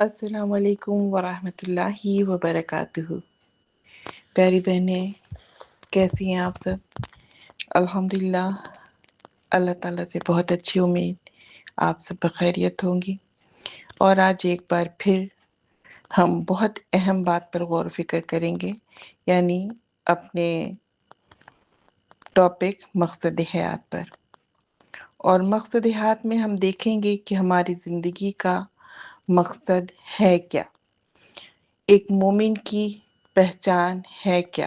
السلام علیکم ورحمۃ اللہ وبرکاتہ۔ پیاری بہنیں، کیسی ہیں آپ سب؟ الحمدللہ، اللہ تعالیٰ سے بہت اچھی امید آپ سب بخیریت ہوں گی۔ اور آج ایک بار پھر ہم بہت اہم بات پر غور و فکر کریں گے، یعنی اپنے ٹاپک مقصد حیات پر۔ اور مقصد حیات میں ہم دیکھیں گے کہ ہماری زندگی کا مقصد ہے کیا، ایک مومن کی پہچان ہے کیا،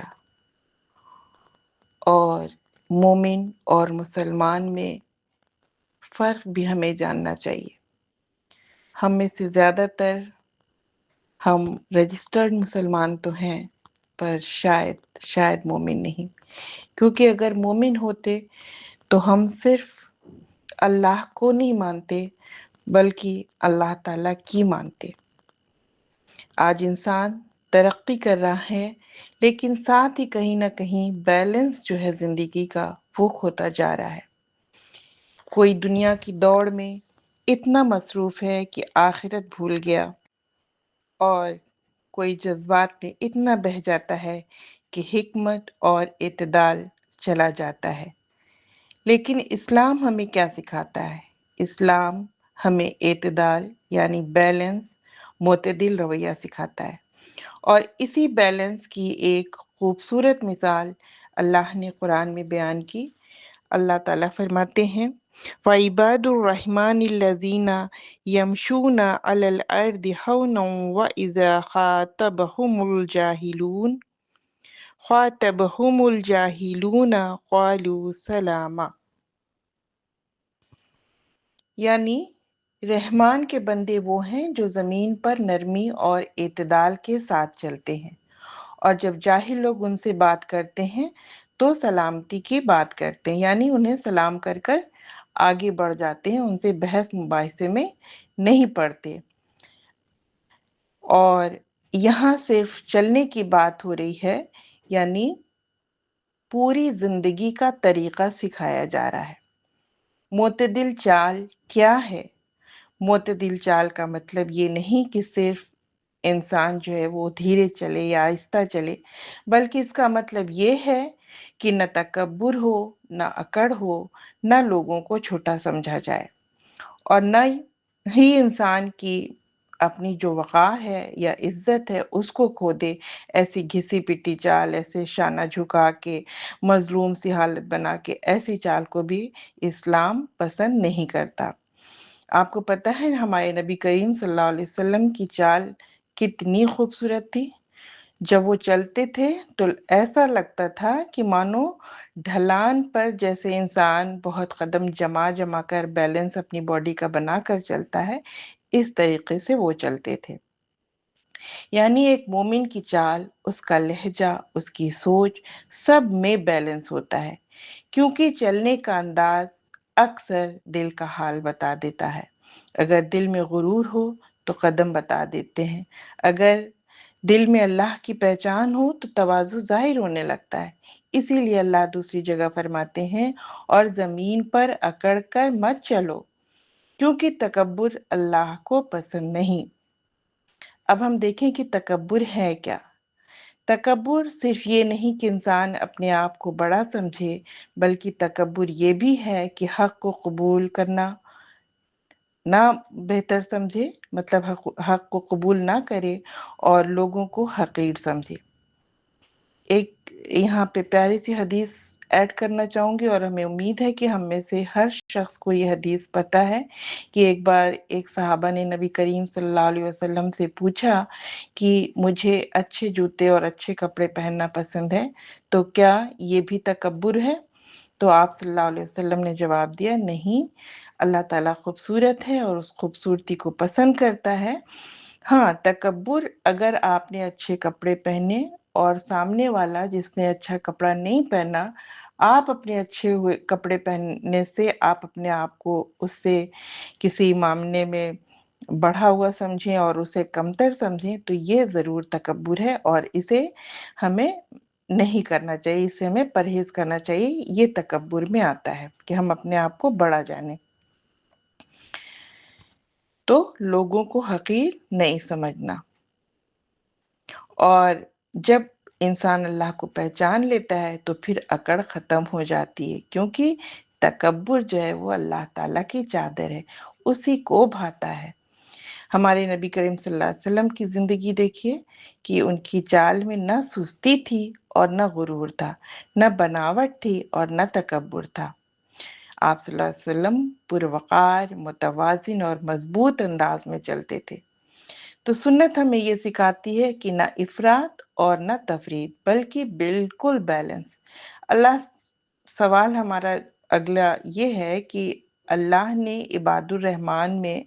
اور مومن اور مسلمان میں فرق بھی ہمیں جاننا چاہیے۔ ہم میں سے زیادہ تر ہم رجسٹرڈ مسلمان تو ہیں، پر شاید مومن نہیں، کیونکہ اگر مومن ہوتے تو ہم صرف اللہ کو نہیں مانتے بلکہ اللہ تعالیٰ کی مانتے۔ آج انسان ترقی کر رہا ہے، لیکن ساتھ ہی کہیں نہ کہیں بیلنس جو ہے زندگی کا وہ کھوتا جا رہا ہے۔ کوئی دنیا کی دوڑ میں اتنا مصروف ہے کہ آخرت بھول گیا، اور کوئی جذبات میں اتنا بہہ جاتا ہے کہ حکمت اور اعتدال چلا جاتا ہے۔ لیکن اسلام ہمیں کیا سکھاتا ہے؟ اسلام ہمیں اعتدال یعنی بیلنس، معتدل رویہ سکھاتا ہے، اور اسی بیلنس کی ایک خوبصورت مثال اللہ نے قرآن میں بیان کی۔ اللہ تعالیٰ فرماتے ہیں وَعِبَادُ الرَّحْمَنِ الَّذِينَ يَمْشُونَ عَلَى الْأَرْضِ هَوْنًا وَإِذَا خَاطَبَهُمُ الْجَاهِلُونَ قَالُوا سَلَامًا، یعنی رحمان کے بندے وہ ہیں جو زمین پر نرمی اور اعتدال کے ساتھ چلتے ہیں، اور جب جاہل لوگ ان سے بات کرتے ہیں تو سلامتی کی بات کرتے ہیں، یعنی انہیں سلام کر کر آگے بڑھ جاتے ہیں، ان سے بحث مباحثے میں نہیں پڑتے۔ اور یہاں صرف چلنے کی بات ہو رہی ہے، یعنی پوری زندگی کا طریقہ سکھایا جا رہا ہے۔ معتدل چال کیا ہے؟ معتدل چال کا مطلب یہ نہیں کہ صرف انسان جو ہے وہ دھیرے چلے یا آہستہ چلے، بلکہ اس کا مطلب یہ ہے کہ نہ تکبر ہو، نہ اکڑ ہو، نہ لوگوں کو چھوٹا سمجھا جائے، اور نہ ہی انسان کی اپنی جو وقار ہے یا عزت ہے اس کو کھو دے۔ ایسی گھسی پٹی چال، ایسے شانہ جھکا کے، مظلوم سی حالت بنا کے، ایسی چال کو بھی اسلام پسند نہیں کرتا۔ آپ کو پتہ ہے ہمارے نبی کریم صلی اللہ علیہ وسلم کی چال کتنی خوبصورت تھی؟ جب وہ چلتے تھے تو ایسا لگتا تھا کہ مانو ڈھلان پر جیسے انسان بہت قدم جما کر بیلنس اپنی باڈی کا بنا کر چلتا ہے، اس طریقے سے وہ چلتے تھے۔ یعنی ایک مومن کی چال، اس کا لہجہ، اس کی سوچ، سب میں بیلنس ہوتا ہے، کیونکہ چلنے کا انداز اکثر دل کا حال بتا دیتا ہے۔ اگر دل میں غرور ہو تو قدم بتا دیتے ہیں، اگر دل میں اللہ کی پہچان ہو تو تواضع ظاہر ہونے لگتا ہے۔ اسی لیے اللہ دوسری جگہ فرماتے ہیں اور زمین پر اکڑ کر مت چلو، کیونکہ تکبر اللہ کو پسند نہیں۔ اب ہم دیکھیں کہ تکبر ہے کیا۔ تکبر صرف یہ نہیں کہ انسان اپنے آپ کو بڑا سمجھے، بلکہ تکبر یہ بھی ہے کہ حق کو قبول کرنا نہ بہتر سمجھے، مطلب حق کو قبول نہ کرے اور لوگوں کو حقیر سمجھے۔ ایک یہاں پہ پیاری سی حدیث ایڈ کرنا چاہوں گی، اور ہمیں امید ہے کہ ہم میں سے ہر شخص کو یہ حدیث پتہ ہے کہ ایک بار ایک صحابہ نے نبی کریم صلی اللہ علیہ وسلم سے پوچھا کہ مجھے اچھے جوتے اور اچھے کپڑے پہننا پسند ہے، تو کیا یہ بھی تکبر ہے؟ تو آپ صلی اللہ علیہ وسلم نے جواب دیا، نہیں، اللہ تعالیٰ خوبصورت ہے اور اس خوبصورتی کو پسند کرتا ہے۔ ہاں، تکبر اگر آپ نے اچھے کپڑے پہنے اور سامنے والا جس نے اچھا کپڑا نہیں پہنا، آپ اپنے اچھے ہوئے کپڑے پہننے سے آپ اپنے آپ کو اس سے کسی معاملے میں بڑھا ہوا سمجھیں اور اسے کمتر سمجھیں، تو یہ ضرور تکبر ہے، اور اسے ہمیں نہیں کرنا چاہیے، اس سے ہمیں پرہیز کرنا چاہیے۔ یہ تکبر میں آتا ہے کہ ہم اپنے آپ کو بڑا جانیں۔ تو لوگوں کو حقیر نہیں سمجھنا، اور جب انسان اللہ کو پہچان لیتا ہے تو پھر اکڑ ختم ہو جاتی ہے، کیونکہ تکبر جو ہے وہ اللہ تعالیٰ کی چادر ہے، اسی کو بھاتا ہے۔ ہمارے نبی کریم صلی اللہ علیہ وسلم کی زندگی دیکھیے کہ ان کی چال میں نہ سستی تھی اور نہ غرور تھا، نہ بناوٹ تھی اور نہ تکبر تھا۔ آپ صلی اللہ علیہ وسلم پروقار، متوازن اور مضبوط انداز میں چلتے تھے۔ تو سنت ہمیں یہ سکھاتی ہے کہ نہ افراط اور نہ تفریط، بلکہ بالکل بیلنس۔ اللہ سوال ہمارا اگلا یہ ہے کہ اللہ نے عباد الرحمن میں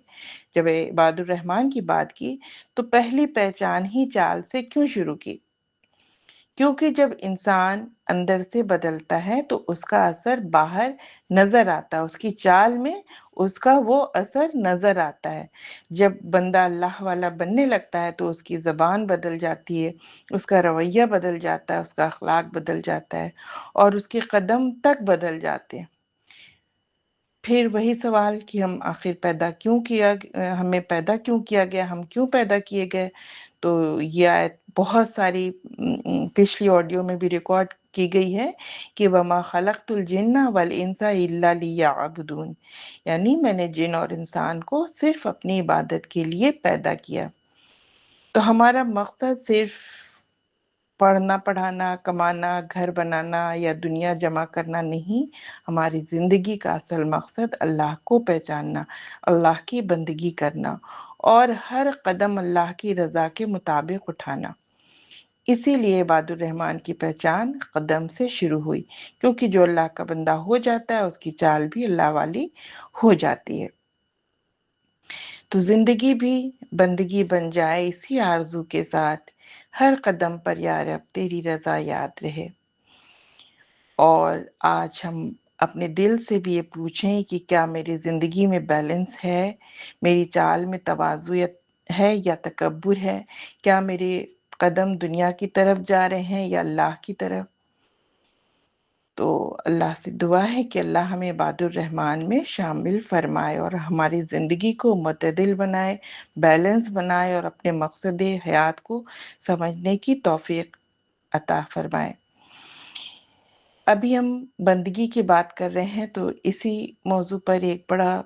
جب عباد الرحمن کی بات کی تو پہلی پہچان ہی چال سے کیوں شروع کی؟ کیونکہ جب انسان اندر سے بدلتا ہے تو اس کا اثر باہر نظر آتا ہے، اس کی چال میں اس کا وہ اثر نظر آتا ہے۔ جب بندہ اللہ والا بننے لگتا ہے تو اس کی زبان بدل جاتی ہے، اس کا رویہ بدل جاتا ہے، اس کا اخلاق بدل جاتا ہے، اور اس کے قدم تک بدل جاتے ہیں۔ پھر وہی سوال کہ ہم آخر ہمیں پیدا کیوں کیا گیا، ہم کیوں پیدا کیے گئے؟ تو یہ آیت بہت ساری پچھلی آڈیو میں بھی ریکارڈ کی گئی ہے کہ وَمَا خَلَقْتُ الْجِنَّ وَالْإِنسَ إِلَّا لِيَعْبُدُونِ، یعنی میں نے جن اور انسان کو صرف اپنی عبادت کے لیے پیدا کیا۔ تو ہمارا مقصد صرف پڑھنا پڑھانا، کمانا، گھر بنانا یا دنیا جمع کرنا نہیں، ہماری زندگی کا اصل مقصد اللہ کو پہچاننا، اللہ کی بندگی کرنا اور ہر قدم اللہ کی رضا کے مطابق اٹھانا۔ اسی لیے عباد الرحمن کی پہچان قدم سے شروع ہوئی، کیونکہ جو اللہ کا بندہ ہو جاتا ہے اس کی چال بھی اللہ والی ہو جاتی ہے۔ تو زندگی بھی بندگی بن جائے اسی آرزو کے ساتھ، ہر قدم پر یا رب تیری رضا یاد رہے۔ اور آج ہم اپنے دل سے بھی یہ پوچھیں کہ کیا میری زندگی میں بیلنس ہے، میری چال میں تواضع ہے یا تکبر ہے؟ کیا میرے قدم دنیا کی طرف جا رہے ہیں یا اللہ کی طرف؟ تو اللہ سے دعا ہے کہ اللہ ہمیں عباد الرحمن میں شامل فرمائے اور ہماری زندگی کو معتدل بنائے، بیلنس بنائے اور اپنے مقصد حیات کو سمجھنے کی توفیق عطا فرمائے۔ ابھی ہم بندگی کی بات کر رہے ہیں تو اسی موضوع پر ایک بڑا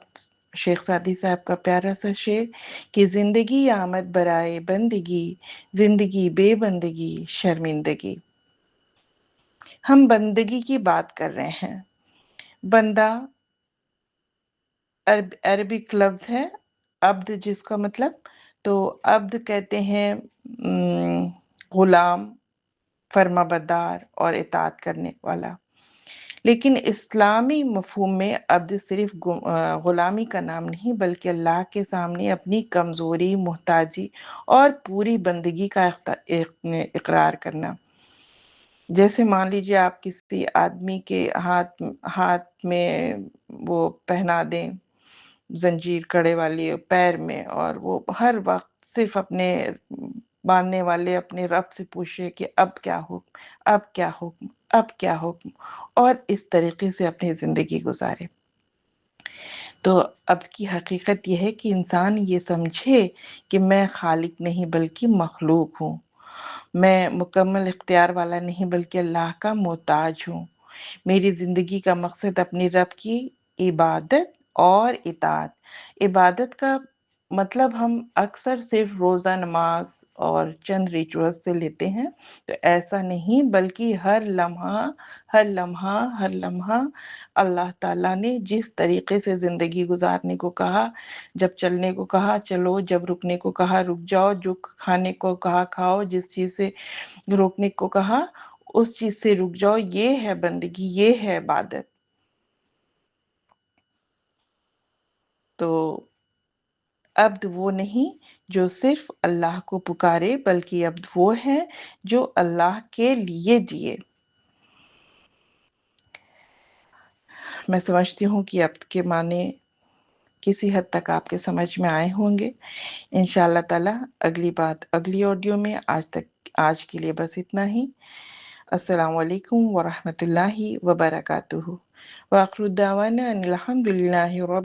شیخ سعدی صاحب کا پیارا سا شعر کہ زندگی آمد برائے بندگی، زندگی بے بندگی شرمندگی۔ ہم بندگی کی بات کر رہے ہیں۔ بندہ عربک لفظ ہے عبد، جس کا مطلب، تو عبد کہتے ہیں غلام، فرما بردار اور اطاعت کرنے والا۔ لیکن اسلامی مفہوم میں عبد صرف غلامی کا نام نہیں، بلکہ اللہ کے سامنے اپنی کمزوری، محتاجی اور پوری بندگی کا اقرار کرنا۔ جیسے مان لیجیے آپ کسی آدمی کے ہاتھ میں وہ پہنا دیں زنجیر کڑے والی پیر میں، اور وہ ہر وقت صرف اپنے باندھنے والے اپنے رب سے پوچھے کہ اب کیا حکم، اب کیا حکم، اب کیا حکم، اور اس طریقے سے اپنی زندگی گزارے۔ تو اب کی حقیقت یہ ہے کہ انسان یہ سمجھے کہ میں خالق نہیں بلکہ مخلوق ہوں، میں مکمل اختیار والا نہیں بلکہ اللہ کا محتاج ہوں۔ میری زندگی کا مقصد اپنی رب کی عبادت اور اطاعت۔ عبادت کا مطلب ہم اکثر صرف روزہ، نماز اور چند ریچولز سے لیتے ہیں، تو ایسا نہیں، بلکہ ہر لمحہ ہر لمحہ ہر لمحہ اللہ تعالیٰ نے جس طریقے سے زندگی گزارنے کو کہا، جب چلنے کو کہا چلو، جب رکنے کو کہا رک جاؤ، جو کھانے کو کہا کھاؤ، جس چیز سے روکنے کو کہا اس چیز سے رک جاؤ، یہ ہے بندگی، یہ ہے عبادت۔ تو عبد وہ نہیں جو صرف اللہ کو پکارے، بلکہ عبد وہ ہے جو اللہ کے لیے جیے۔ میں سمجھتی ہوں کہ عبد کے معنی کسی حد تک آپ کے سمجھ میں آئے ہوں گے۔ انشاءاللہ تعالی اگلی آڈیو میں، آج کے لیے بس اتنا ہی۔ السلام علیکم ورحمۃ اللہ وبرکاتہ۔ وآخر دعوانا ان الحمد للہ رب